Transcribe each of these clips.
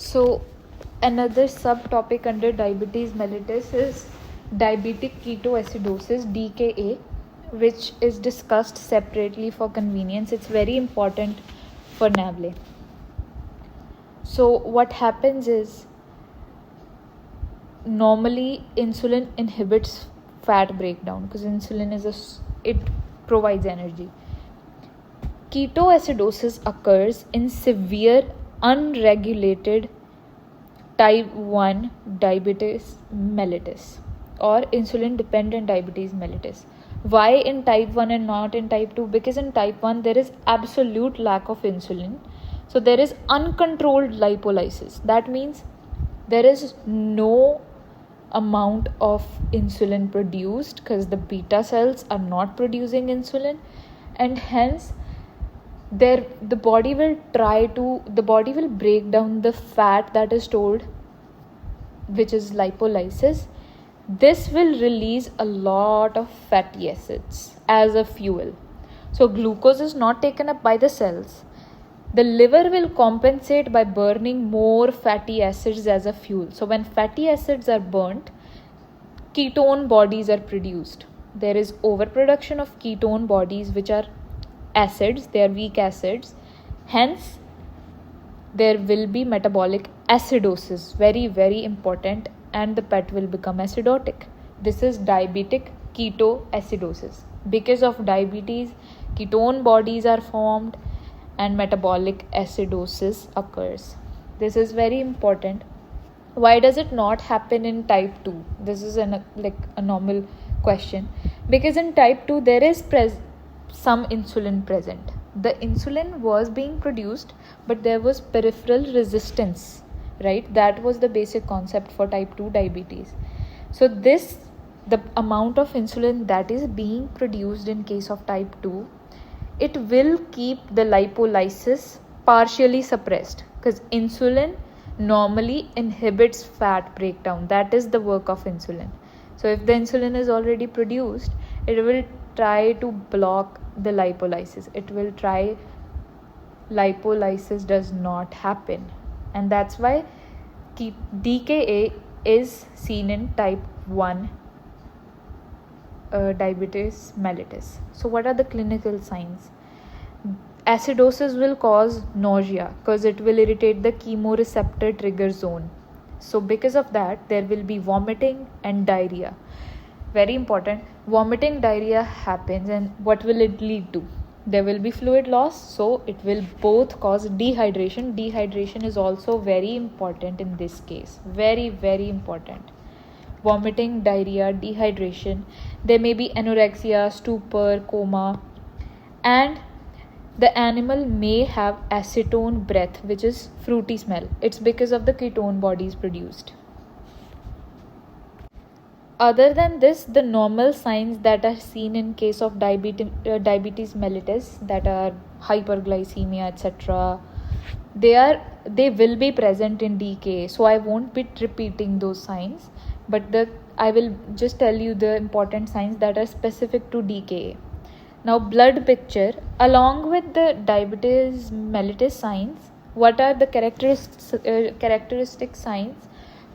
So another subtopic under diabetes mellitus is diabetic ketoacidosis DKA, which is discussed separately for convenience. It's very important for NAVLE. So what happens is, normally insulin inhibits fat breakdown because insulin it provides energy. Ketoacidosis occurs in severe unregulated type 1 diabetes mellitus or insulin dependent diabetes mellitus. Why in type 1 and not in type 2? Because in type 1 there is absolute lack of insulin, so there is uncontrolled lipolysis. That means there is no amount of insulin produced because the beta cells are not producing insulin, and hence the body will break down the fat that is stored, which is lipolysis. This will release a lot of fatty acids as a fuel. So glucose is not taken up by the cells. The liver will compensate by burning more fatty acids as a fuel. So when fatty acids are burnt, ketone bodies are produced. There is overproduction of ketone bodies, which are acids. They are weak acids. Hence, there will be metabolic acidosis, very, very important, and the pet will become acidotic. This is diabetic ketoacidosis. Because of diabetes, ketone bodies are formed and metabolic acidosis occurs. This is very important. Why does it not happen in type 2? This is a normal question. Because in type 2 there is some insulin present. The insulin was being produced, but there was peripheral resistance, right? That was the basic concept for type 2 diabetes. So the amount of insulin that is being produced in case of type 2, it will keep the lipolysis partially suppressed, because insulin normally inhibits fat breakdown. That is the work of insulin. So if the insulin is already produced, it will try to block the lipolysis. Lipolysis does not happen, and that's why DKA is seen in type 1 diabetes mellitus. So what are the clinical signs? Acidosis will cause nausea because it will irritate the chemoreceptor trigger zone. So because of that, there will be vomiting and diarrhea. Very important. Vomiting, diarrhea happens, and what will it lead to? There will be fluid loss, so it will both cause dehydration. Dehydration is also very important in this case. Very, very important. Vomiting, diarrhea, dehydration. There may be anorexia, stupor, coma, and the animal may have acetone breath, which is fruity smell. It's because of the ketone bodies produced. Other than this, the normal signs that are seen in case of diabetes mellitus, that are hyperglycemia, etc., they will be present in DKA. So I won't be repeating those signs, but I will just tell you the important signs that are specific to DKA. Now, blood picture. Along with the diabetes mellitus signs, what are the characteristic signs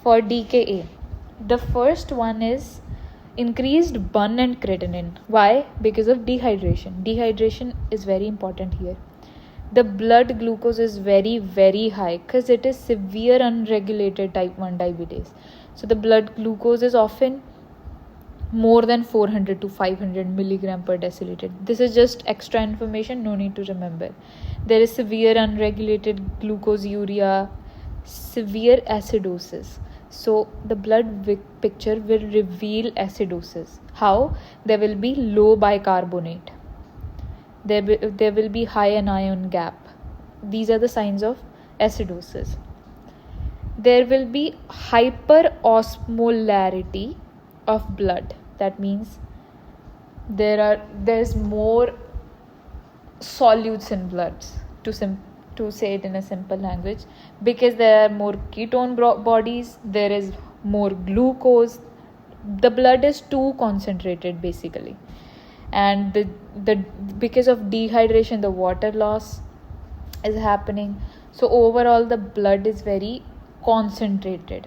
for DKA? The first one is increased BUN and creatinine. Why? Because of dehydration. Dehydration is very important here. The blood glucose is very, very high because it is severe unregulated type 1 diabetes. So the blood glucose is often more than 400 to 500 milligram per deciliter. This is just extra information, no need to remember. There is severe unregulated glucoseuria, severe acidosis. So the blood picture will reveal acidosis. How? There will be low bicarbonate. There will be high anion gap. These are the signs of acidosis. There will be hyperosmolarity of blood. That means there's more solutes in blood, to say it in a simple language, because there are more ketone bodies, there is more glucose. The blood is too concentrated basically, and because of dehydration, the water loss is happening. So overall the blood is very concentrated.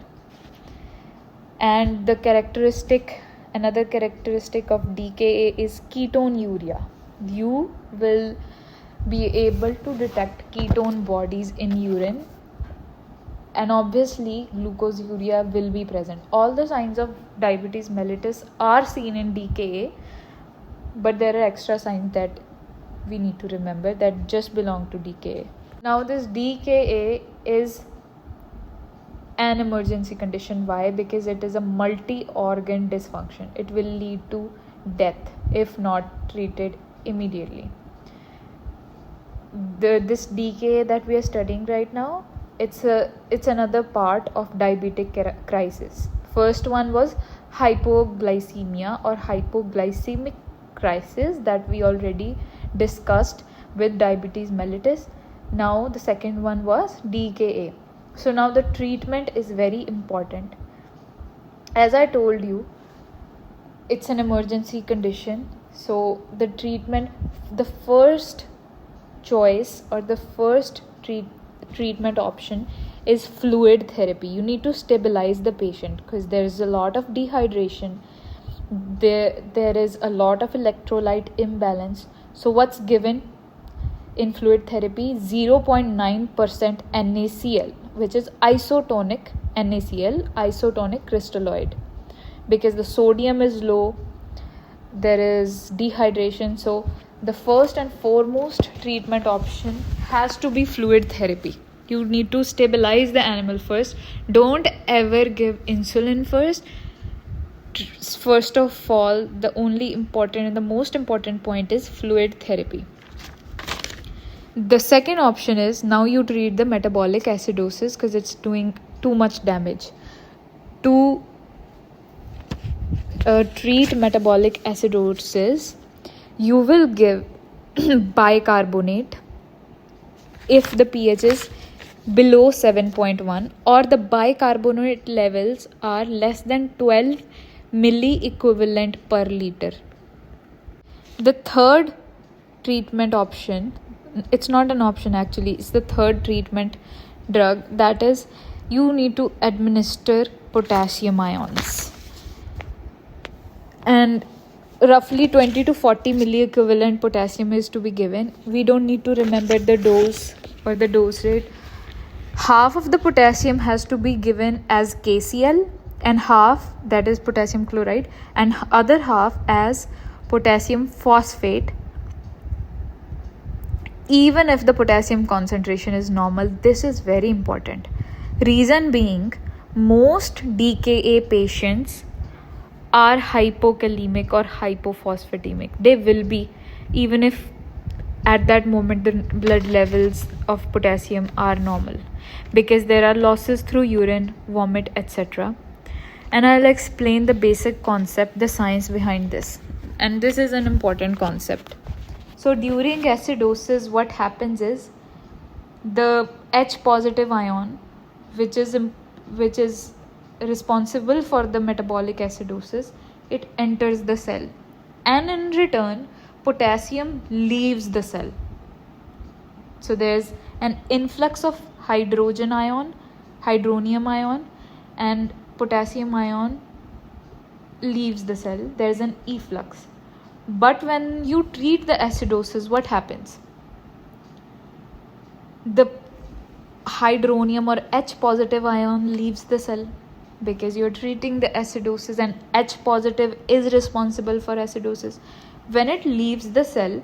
And another characteristic of DKA is ketonuria. You will be able to detect ketone bodies in urine, and obviously glucosuria will be present. All the signs of diabetes mellitus are seen in DKA, but there are extra signs that we need to remember that just belong to DKA. Now this DKA is an emergency condition. Why? Because it is a multi-organ dysfunction. It will lead to death if not treated immediately. This DKA that we are studying right now, it's another part of diabetic crisis. First one was hypoglycemia or hypoglycemic crisis that we already discussed with diabetes mellitus. Now the second one was DKA. So now the treatment is very important. As I told you, it's an emergency condition. So the treatment, the first choice or the first treatment option is fluid therapy. You need to stabilize the patient because there is a lot of dehydration. There is a lot of electrolyte imbalance. So what's given in fluid therapy? 0.9% NaCl, which is isotonic NaCl, isotonic crystalloid. Because the sodium is low, there is dehydration. So the first and foremost treatment option has to be fluid therapy. You need to stabilize the animal first. Don't ever give insulin first. First of all, the only important and the most important point is fluid therapy. The second option is now you treat the metabolic acidosis because it's doing too much damage. To treat metabolic acidosis, you will give bicarbonate if the pH is below 7.1 or the bicarbonate levels are less than 12 milliequivalent per liter. The third treatment option, it's not an option actually, it's the third treatment drug, that is you need to administer potassium ions. And roughly 20 to 40 milliequivalent potassium is to be given. We don't need to remember the dose or the dose rate. Half of the potassium has to be given as KCl and half, that is potassium chloride, and other half as potassium phosphate, even if the potassium concentration is normal. This is very important. Reason being, most DKA patients are hypokalemic or hypophosphatemic. They will be, even if at that moment the blood levels of potassium are normal, because there are losses through urine, vomit, etc. And I'll explain the basic concept, the science behind this. And this is an important concept. So during acidosis, what happens is the H positive ion, which is responsible for the metabolic acidosis, it enters the cell, and in return potassium leaves the cell. So there's an influx of hydronium ion, and potassium ion leaves the cell. There's an efflux. But when you treat the acidosis, what happens? The hydronium or H positive ion leaves the cell because you're treating the acidosis, and H positive is responsible for acidosis. When it leaves the cell,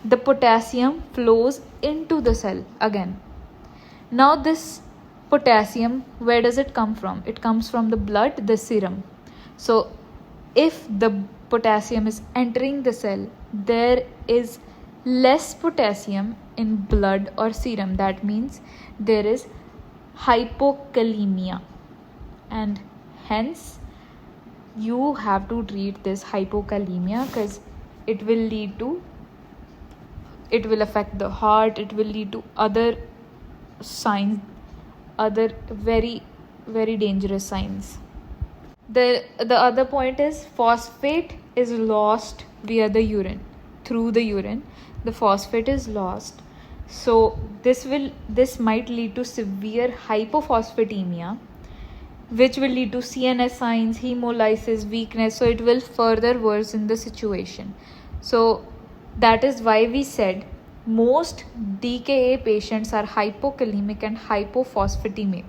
the potassium flows into the cell again. Now this potassium, where does it come from? It comes from the blood, the serum. So if the potassium is entering the cell, there is less potassium in blood or serum. That means there is hypokalemia, and hence you have to treat this hypokalemia because it will affect the heart, it will lead to other signs, other very, very dangerous signs. The other point is phosphate is lost via the urine. Through the urine, the phosphate is lost. So this might lead to severe hypophosphatemia, which will lead to CNS signs, hemolysis, weakness. So it will further worsen the situation. So that is why we said most DKA patients are hypokalemic and hypophosphatemic.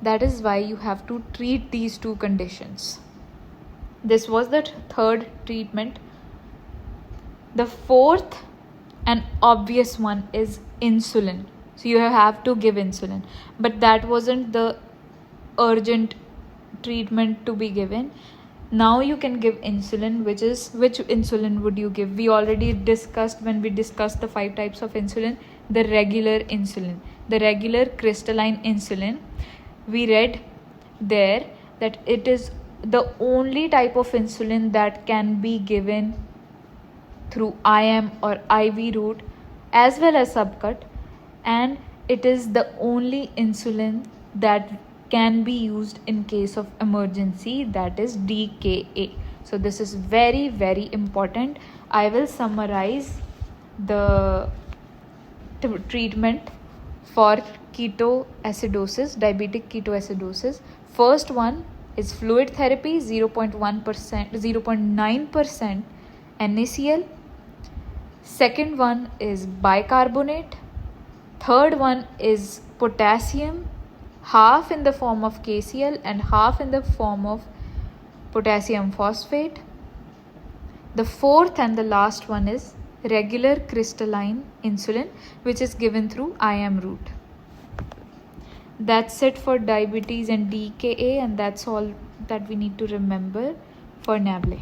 That is why you have to treat these two conditions. This was the third treatment. The fourth and obvious one is insulin. So you have to give insulin, but that wasn't the urgent treatment to be given. Now you can give insulin, which insulin would you give? We already discussed when we discussed the 5 types of insulin, the regular insulin, the regular crystalline insulin. We read there that it is the only type of insulin that can be given through IM or IV route as well as subcut, and it is the only insulin that can be used in case of emergency, that is DKA. So this is very, very important. I will summarize the treatment for ketoacidosis, diabetic ketoacidosis. First one is fluid therapy, 0.9% NaCl. Second one is bicarbonate. Third one is potassium, half in the form of KCl and half in the form of potassium phosphate. The fourth and the last one is regular crystalline insulin, which is given through IM route. That's it for diabetes and DKA, and that's all that we need to remember for NABLE.